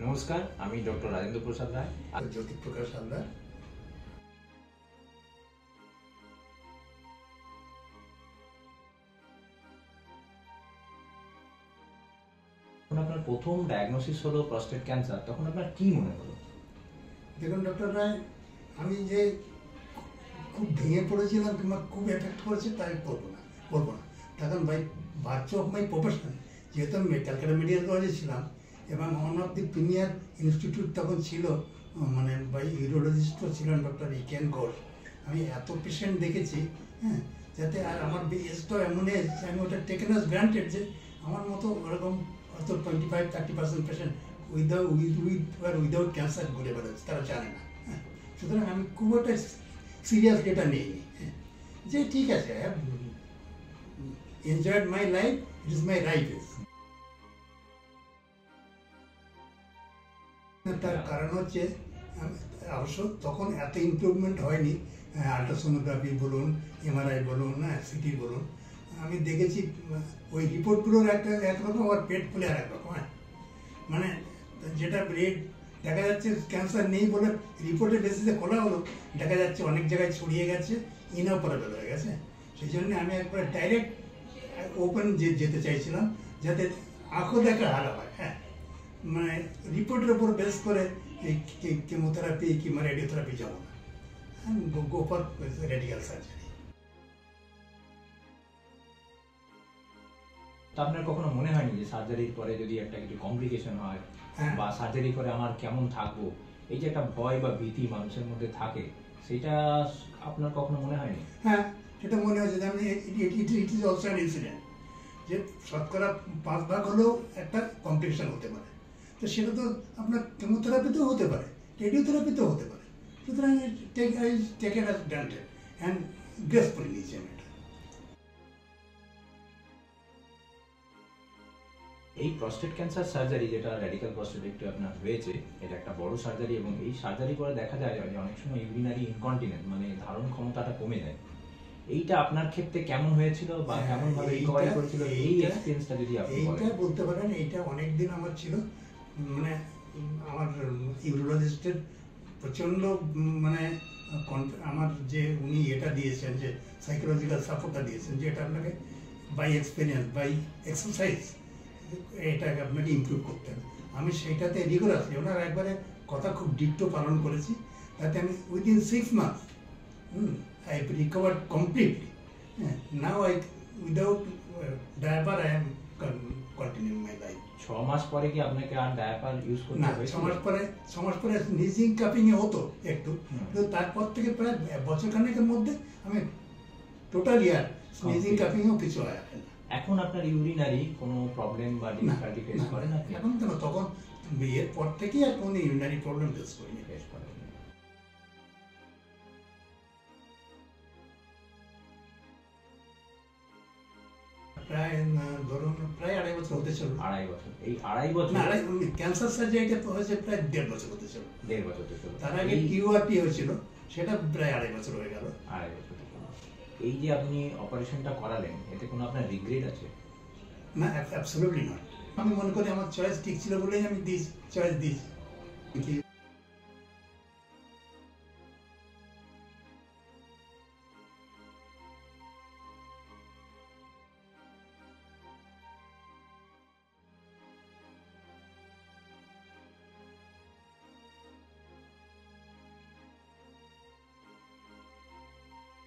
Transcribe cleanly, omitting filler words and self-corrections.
নমস্কার, আমি ডক্টর রাজেন্দ্র প্রসাদ রায়। জ্যোতিপ্রকাশ হালদার। আপনার প্রথম ডায়াগনোসিস হলো প্রস্টেট ক্যান্সার, তখন আপনার কি মনে হলো? দেখুন ডক্টর রায়, আমি যে খুব ভেঙে পড়েছিলাম কিংবা খুব এফেক্ট করেছে তাই বলবো না। তখন by virtue of my profession, যেহেতু আমি ক্যালকাটা মেডিকেল কলেজে ছিলাম এবং one of the premier institute তখন ছিল, মানে বাই ইউরোলজিস্টও ছিলেন ডক্টর ইকেন ঘোষ। আমি এত পেশেন্ট দেখেছি, হ্যাঁ, যাতে আর আমার এজটাও এমন এজ, আমি ওটা টেকেন অ্যাজ গ্রান্টেড যে আমার মতো ওরকম হয়তো 25-30% পেশেন্ট উইদাউট ক্যান্সার ঘুরে বেড়াচ্ছে, তারা জানে না। হ্যাঁ, সুতরাং আমি খুব একটা সিরিয়াসলি এটা নিইনি। হ্যাঁ, যে ঠিক আছে, enjoyed my life, it is my right age. তার কারণ হচ্ছে অবশ্য তখন এত ইমপ্রুভমেন্ট হয়নি, আল্ট্রাসোনোগ্রাফি বলুন, এমআরআই বলুন, সিটি বলুন। আমি দেখেছি ওই রিপোর্টগুলোর একরকম, আর পেট ফুলে আর একরকম। হ্যাঁ, মানে যেটা রেড দেখা যাচ্ছে ক্যান্সার নেই বলে রিপোর্টের বেসিসে খোলা হলো, দেখা যাচ্ছে অনেক জায়গায় ছড়িয়ে গেছে, ইনঅপারেবল হয়ে গেছে। সেই জন্য আমি একবার ডাইরেক্ট ওপেন যেতে চাইছিলাম, যাতে আঁকো দেখা ভালো হয়। হ্যাঁ, মানে রিপোর্টের উপর বেস করে কেমোথেরাপি কিংবা রেডিওথেরাপি যাবো না, গো ফর রেডিক্যাল সার্জারি। আপনার কখনো মনে হয়নি যে সার্জারির পরে যদি একটা কিছু কমপ্লিকেশন হয়, বা সার্জারি করে আমার কেমন থাকবো, এই যে একটা ভয় বা ভীতি মানুষের মধ্যে থাকে, সেটা আপনার কখনো মনে হয়নি? হ্যাঁ, সেটা মনে হয়েছে যে আমি it is also an incident, যে শতকরা 5 ভাগ হলেও একটা কমপ্লিকেশন হতে পারে। তো সেটা তো আপনার কেমোথেরাপিতেও হতে পারে, রেডিওথেরাপিতেও হতে পারে। সুতরাং take it as granted and gracefully নিয়েছি আমি এটা। এই প্রস্টেট ক্যান্সার সার্জারি, যেটা রেডিক্যাল প্রস্টেটেক্টমি আপনার হয়েছে, এটা একটা বড় সার্জারি, এবং এই সার্জারি করে দেখা যায় যে অনেক সময় ইউরিনারি ইনকন্টিনেন্স, মানে ধারণ ক্ষমতাটা কমে যায়। এইটা আপনার ক্ষেত্রে কেমন হয়েছিল বা কেমন ভাবে রিকভারি করেছিল, এই এক্সপেরিয়েন্সটা যদি আপনি বলেন। এইটা বলতে পারেন, এইটা অনেক দিন আমার ছিল। মানে আমার ইউরোলজিস্টের প্রচণ্ড মানে আমার যে উনি এটা দিয়েছেন, যে সাইকোলজিক্যাল সাপোর্টটা দিয়েছেন, যে এটা আপনাকে বাই এক্সপিরিয়েন্স, বাই এক্সারসাইজ এটাকে আপনাকে ইমপ্রুভ করতে হবে। আমি সেইটাতে রিগুলারলি ওনার একবারে কথা খুব ডিট্টো পালন করেছি, তাতে আমি within 6 months I recovered completely. Now without diaper I am continuing my life. 6 মাস পরে কি আপনাকে আর ডায়াপার ইউজ করতে হয়েছিল? 6 মাস পরে স্নিজিং কাপিং এ হতো একটু, কিন্তু তারপর থেকে প্রায় বছরখানেকের মধ্যে আমি টোটালি আর স্নিজিং কাপিং এও কিছু হয় না। এখন আপনার ইউরিনারি কোনো প্রবলেম বা ডিফিকাল্টি ফেস করেন আপনি? এখন কেন, তখন বিয়ের পর থেকেই আর কোনো ইউরিনারি প্রবলেম ফেস করিনি। প্রায় ধরুন প্রায় 2.5 বছর হতে চলল। 2.5 বছর? এই 2.5 বছর ক্যান্সার সার্জারিটা হয়েছে প্রায় 1.5 বছর হতে চলল। 1.5 বছর হতে চলল। তার আগে কিউআরপি হয়েছিল, সেটা প্রায় 2.5 বছর হয়ে গেল। 2.5 বছর। এই যে আপনি অপারেশনটা করালেন, এতে কোনো আপনার রিগ্রেট আছে? না, অ্যাবসলিউটলি নট। আমি মনে করি আমার চয়েস ঠিক ছিল বলেই আমি চয়েস দিয়েছি।